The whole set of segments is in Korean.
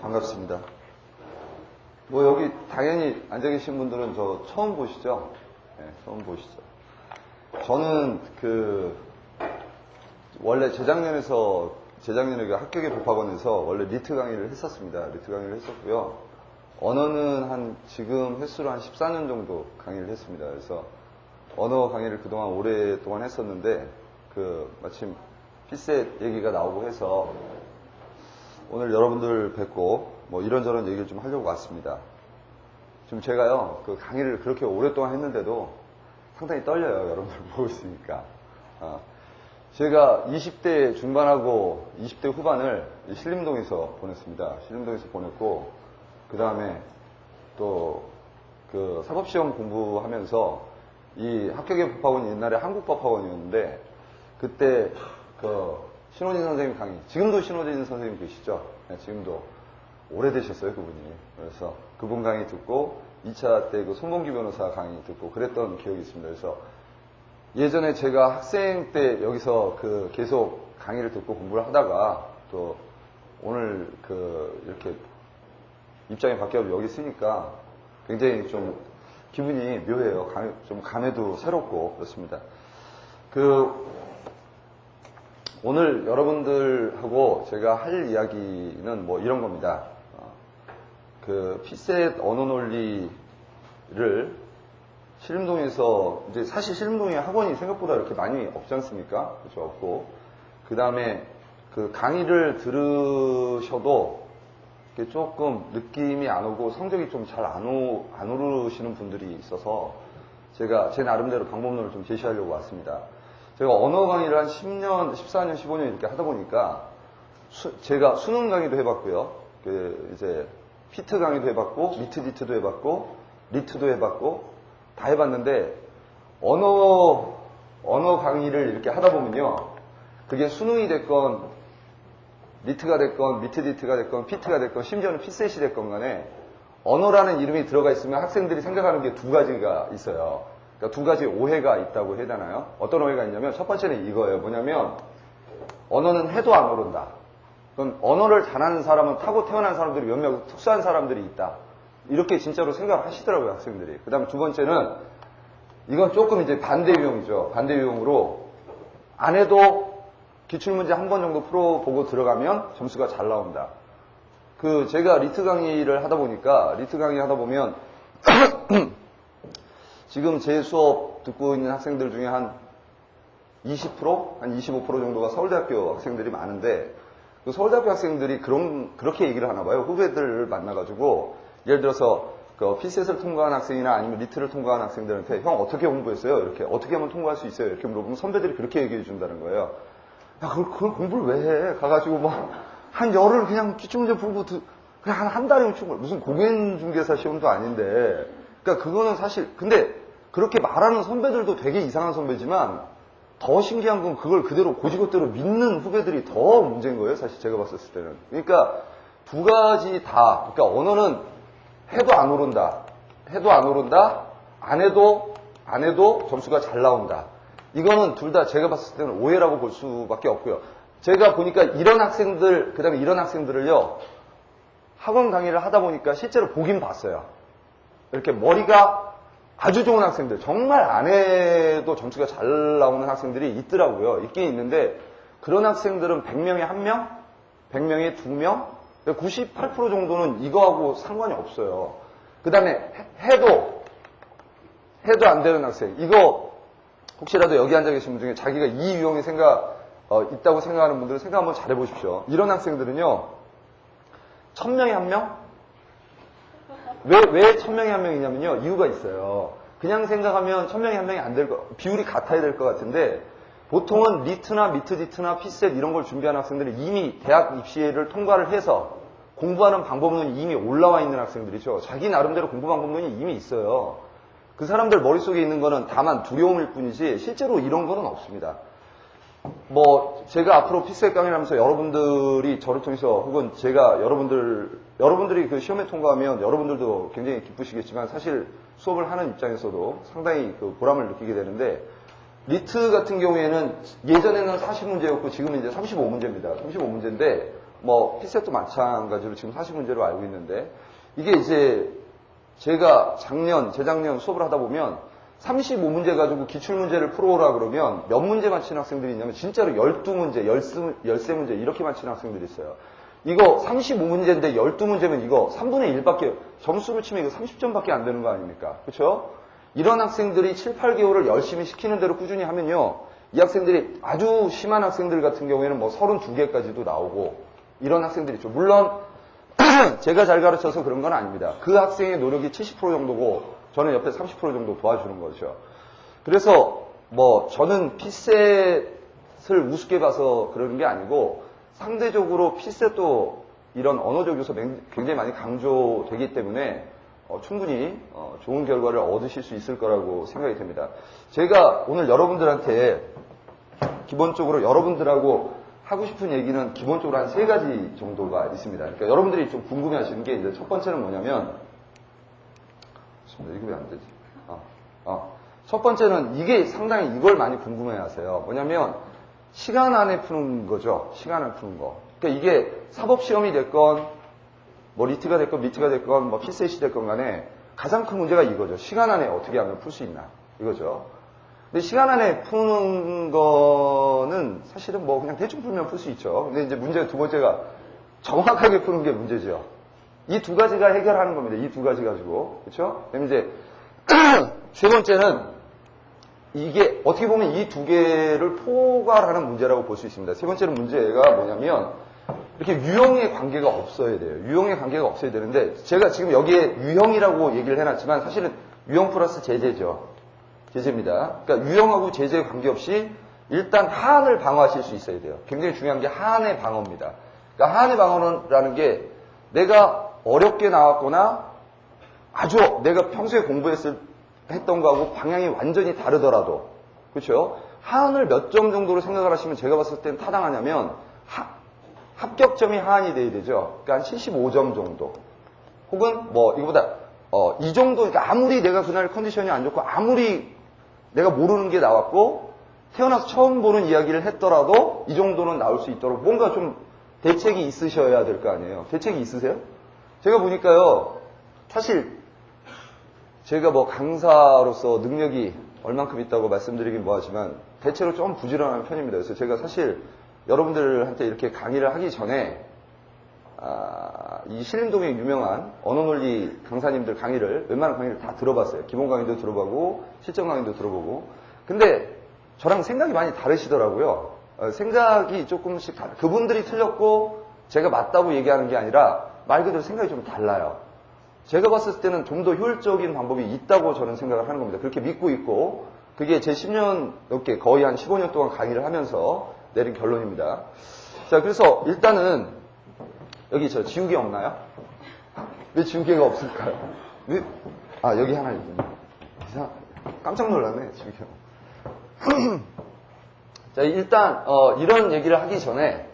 반갑습니다. 뭐 여기 당연히 앉아 계신 분들은 저 처음 보시죠? 네, 처음 보시죠. 저는 원래 재작년에 합격의 법학원에서 원래 리트 강의를 했었습니다. 리트 강의를 했었고요. 언어는 지금 횟수로 한 14년 정도 강의를 했습니다. 그래서 언어 강의를 그동안 오랫동안 했었는데, 마침 피셋 얘기가 나오고 해서 오늘 여러분들 뵙고 뭐 이런저런 얘기를 좀 하려고 왔습니다. 지금 제가요, 강의를 그렇게 오랫동안 했는데도 상당히 떨려요. 여러분들 보고 있으니까. 제가 20대 중반하고 20대 후반을 신림동에서 보냈습니다. 신림동에서 보냈고, 그 다음에 또 사법시험 공부하면서 이 합격의 법학원이 옛날에 한국법학원이었는데, 그때 신호진 선생님 강의, 지금도 신호진 선생님 계시죠? 네, 지금도 오래되셨어요, 그분이. 그래서 그분 강의 듣고 2차 때 손범규 변호사 강의 듣고 그랬던 기억이 있습니다. 그래서 예전에 제가 학생 때 여기서 계속 강의를 듣고 공부를 하다가 또 오늘 이렇게 입장이 바뀌어서 여기 쓰니까 굉장히 좀 기분이 묘해요. 좀 감회도 새롭고 그렇습니다. 오늘 여러분들하고 제가 할 이야기는 뭐 이런 겁니다. 피셋 언어 논리를 신림동에서, 이제 사실 신림동에 학원이 생각보다 이렇게 많이 없지 않습니까? 그렇죠? 없고. 그 다음에 강의를 들으셔도 조금 느낌이 안 오고 성적이 좀 잘 안 오르시는 분들이 있어서 제가 제 나름대로 방법론을 좀 제시하려고 왔습니다. 제가 언어 강의를 한 10년, 14년, 15년 이렇게 하다 보니까 제가 수능 강의도 해봤고요. 이제 피트 강의도 해봤고, 미트 디트도 해봤고, 리트도 해봤고, 다 해봤는데 언어 강의를 이렇게 하다 보면요, 그게 수능이 됐건 리트가 됐건 미트 디트가 됐건 피트가 됐건 심지어는 피셋이 됐건 간에 언어라는 이름이 들어가 있으면 학생들이 생각하는 게 두 가지가 있어요. 그러니까 두 가지 오해가 있다고 해야 되나요? 어떤 오해가 있냐면 첫 번째는 이거예요. 뭐냐면 언어는 해도 안 오른다. 그럼 언어를 잘하는 사람은 타고 태어난 사람들이 몇몇 특수한 사람들이 있다. 이렇게 진짜로 생각을 하시더라고요, 학생들이. 그 다음 두 번째는 이건 조금 이제 반대 유형이죠. 반대 유형으로 안 해도 기출문제 한 번 정도 풀어보고 들어가면 점수가 잘 나온다. 제가 리트 강의를 하다 보면 지금 제 수업 듣고 있는 학생들 중에 한 20%? 한 25% 정도가 서울대학교 학생들이 많은데, 서울대학교 학생들이 그렇게 얘기를 하나 봐요. 후배들을 만나가지고, 예를 들어서, 피셋을 통과한 학생이나 아니면 리트를 통과한 학생들한테, 형 어떻게 공부했어요? 이렇게, 어떻게 하면 통과할 수 있어요? 이렇게 물어보면 선배들이 그렇게 얘기해 준다는 거예요. 야, 그걸 공부를 왜 해? 가가지고 한 열흘 그냥 기출문제 풀고, 그냥 한 달이면 충분해. 무슨 공인중개사 시험도 아닌데. 그러니까 그거는 사실, 근데, 그렇게 말하는 선배들도 되게 이상한 선배지만 더 신기한 건 그걸 그대로 고지고대로 믿는 후배들이 더 문제인 거예요. 사실 제가 봤을 때는. 그러니까 두 가지 다, 그러니까 언어는 해도 안 오른다. 해도 안 오른다. 안 해도 점수가 잘 나온다. 이거는 둘 다 제가 봤을 때는 오해라고 볼 수밖에 없고요. 제가 보니까 이런 학생들, 그 다음에 이런 학생들을요, 학원 강의를 하다 보니까 실제로 보긴 봤어요. 이렇게 머리가 아주 좋은 학생들, 정말 안 해도 점수가 잘 나오는 학생들이 있더라고요. 있긴 있는데, 그런 학생들은 100명에 1명, 100명에 2명, 98% 정도는 이거하고 상관이 없어요. 그 다음에 해도 안 되는 학생. 이거 혹시라도 여기 앉아 계신 분 중에 자기가 이 유형이 있다고 생각하는 분들은 생각 한번 잘 해보십시오. 이런 학생들은요, 1000명에 1명? 왜 1000명에 1명이냐면요, 이유가 있어요. 그냥 생각하면 1000명에 1명이 안 될 비율이 같아야 될 것 같은데, 보통은 리트나 미트 디트나 피셋 이런 걸 준비하는 학생들은 이미 대학 입시를 통과를 해서 공부하는 방법론이 이미 올라와 있는 학생들이죠. 자기 나름대로 공부 방법론이 이미 있어요. 그 사람들 머릿속에 있는 거는 다만 두려움일 뿐이지 실제로 이런 거는 없습니다. 제가 앞으로 피셋 강의를 하면서 여러분들이 저를 통해서 혹은 제가 여러분들이 시험에 통과하면 여러분들도 굉장히 기쁘시겠지만 사실 수업을 하는 입장에서도 상당히 보람을 느끼게 되는데, 리트 같은 경우에는 예전에는 40문제였고 지금은 이제 35문제입니다. 35문제인데 뭐 피셋도 마찬가지로 지금 40문제로 알고 있는데 이게 이제 제가 재작년 수업을 하다 보면 35문제 가지고 기출문제를 풀어오라 그러면 몇 문제 맞히는 학생들이 있냐면 진짜로 12문제, 13문제 이렇게 맞히는 학생들이 있어요. 이거 35문제인데 12문제면 이거 3분의 1밖에 점수로 치면 이거 30점밖에 안 되는 거 아닙니까? 그렇죠? 이런 학생들이 7, 8개월을 열심히 시키는 대로 꾸준히 하면요. 이 학생들이 아주 심한 학생들 같은 경우에는 뭐 32개까지도 나오고 이런 학생들이 있죠. 물론 제가 잘 가르쳐서 그런 건 아닙니다. 그 학생의 노력이 70% 정도고 저는 옆에 30% 정도 도와주는 거죠. 그래서 뭐 저는 피셋을 우습게 봐서 그러는 게 아니고 상대적으로 피셋도 이런 언어적 요소 굉장히 많이 강조되기 때문에 충분히 좋은 결과를 얻으실 수 있을 거라고 생각이 됩니다. 제가 오늘 여러분들한테 기본적으로 여러분들하고 하고 싶은 얘기는 기본적으로 한 3가지 정도가 있습니다. 그러니까 여러분들이 좀 궁금해 하시는 게 이제 첫 번째는 뭐냐면 이거 왜 안 되지? 첫 번째는 이게 상당히 이걸 많이 궁금해 하세요. 뭐냐면 시간 안에 푸는 거죠. 시간 안에 푸는 거. 그러니까 이게 사법시험이 됐건 뭐 리트가 됐건 미트가 됐건 뭐 피셋이 됐건 간에 가장 큰 문제가 이거죠. 시간 안에 어떻게 하면 풀 수 있나 이거죠. 근데 시간 안에 푸는 거는 사실은 뭐 그냥 대충 풀면 풀 수 있죠. 근데 이제 문제 두 번째가 정확하게 푸는 게 문제죠. 이 두 가지가 해결하는 겁니다. 이 두 가지 가지고. 그렇죠? 그럼 이제 세 번째는 이게 어떻게 보면 이 두 개를 포괄하는 문제라고 볼 수 있습니다. 세 번째는 문제가 뭐냐면 이렇게 유형의 관계가 없어야 돼요. 유형의 관계가 없어야 되는데 제가 지금 여기에 유형이라고 얘기를 해놨지만 사실은 유형 플러스 제재죠. 제재입니다. 그러니까 유형하고 제재에 관계없이 일단 하한을 방어하실 수 있어야 돼요. 굉장히 중요한 게 하한의 방어입니다. 그러니까 하한의 방어라는 게 내가 어렵게 나왔거나 아주 내가 평소에 했던 거하고 방향이 완전히 다르더라도 그렇죠? 하한을 몇 점 정도로 생각을 하시면 제가 봤을 땐 타당하냐면 합격점이 하한이 돼야 되죠. 그러니까 한 75점 정도. 혹은 뭐 이거보다 이 정도 그러니까 아무리 내가 그날 컨디션이 안 좋고 아무리 내가 모르는 게 나왔고 태어나서 처음 보는 이야기를 했더라도 이 정도는 나올 수 있도록 뭔가 좀 대책이 있으셔야 될 거 아니에요. 대책이 있으세요? 제가 보니까요. 사실 제가 뭐 강사로서 능력이 얼만큼 있다고 말씀드리긴 뭐하지만 대체로 좀 부지런한 편입니다. 그래서 제가 사실 여러분들한테 이렇게 강의를 하기 전에 이 신림동의 유명한 언어논리 강사님들 강의를 웬만한 강의를 다 들어봤어요. 기본 강의도 들어보고 실전 강의도 들어보고 근데 저랑 생각이 많이 다르시더라고요. 생각이 조금씩 그분들이 틀렸고 제가 맞다고 얘기하는 게 아니라 말 그대로 생각이 좀 달라요. 제가 봤을 때는 좀 더 효율적인 방법이 있다고 저는 생각을 하는 겁니다. 그렇게 믿고 있고 그게 제 10년 넘게 거의 한 15년 동안 강의를 하면서 내린 결론입니다. 자, 그래서 일단은 여기 저 지우개 없나요? 왜 지우개가 없을까요? 여기 하나 있군요. 깜짝 놀랐네, 지우개가. 자, 일단 이런 얘기를 하기 전에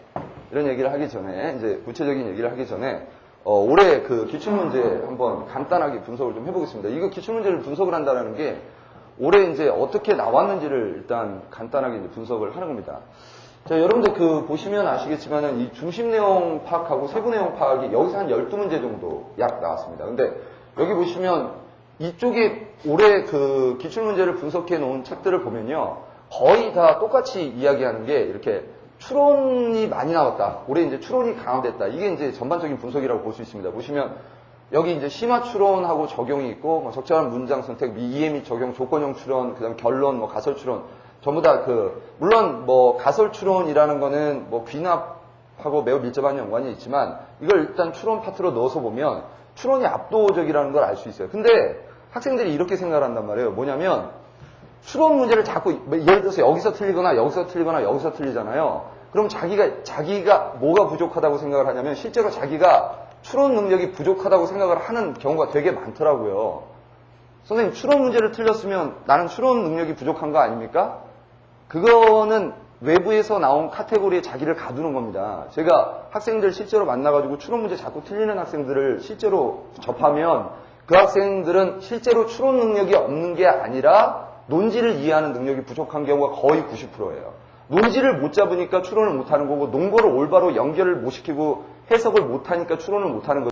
이제 구체적인 얘기를 하기 전에 올해 그 기출문제 한번 간단하게 분석을 좀 해보겠습니다. 이거 기출문제를 분석을 한다는 게 올해 이제 어떻게 나왔는지를 일단 간단하게 이제 분석을 하는 겁니다. 자, 여러분들 그 보시면 아시겠지만은 이 중심 내용 파악하고 세부 내용 파악이 여기서 한 12문제 정도 약 나왔습니다. 근데 여기 보시면 이쪽에 올해 그 기출문제를 분석해 놓은 책들을 보면요. 거의 다 똑같이 이야기하는 게 이렇게 추론이 많이 나왔다. 올해 이제 추론이 강화됐다. 이게 이제 전반적인 분석이라고 볼 수 있습니다. 보시면 여기 이제 심화 추론하고 적용이 있고 뭐 적절한 문장 선택, EM이 적용, 조건형 추론, 그다음 결론, 뭐 가설 추론 전부 다 물론 뭐 가설 추론이라는 거는 뭐 귀납하고 매우 밀접한 연관이 있지만 이걸 일단 추론 파트로 넣어서 보면 추론이 압도적이라는 걸 알 수 있어요. 근데 학생들이 이렇게 생각을 한단 말이에요. 뭐냐면 추론 문제를 자꾸 예를 들어서 여기서 틀리거나 여기서 틀리거나 여기서 틀리잖아요. 그럼 자기가 뭐가 부족하다고 생각을 하냐면 실제로 자기가 추론 능력이 부족하다고 생각을 하는 경우가 되게 많더라고요. 선생님 추론 문제를 틀렸으면 나는 추론 능력이 부족한 거 아닙니까? 그거는 외부에서 나온 카테고리에 자기를 가두는 겁니다. 제가 학생들 실제로 만나가지고 추론 문제 자꾸 틀리는 학생들을 실제로 접하면 그 학생들은 실제로 추론 능력이 없는 게 아니라 논지를 이해하는 능력이 부족한 경우가 거의 90%예요. 논지를 못 잡으니까 추론을 못 하는 거고, 논거를 올바로 연결을 못 시키고 해석을 못 하니까 추론을 못 하는 거죠.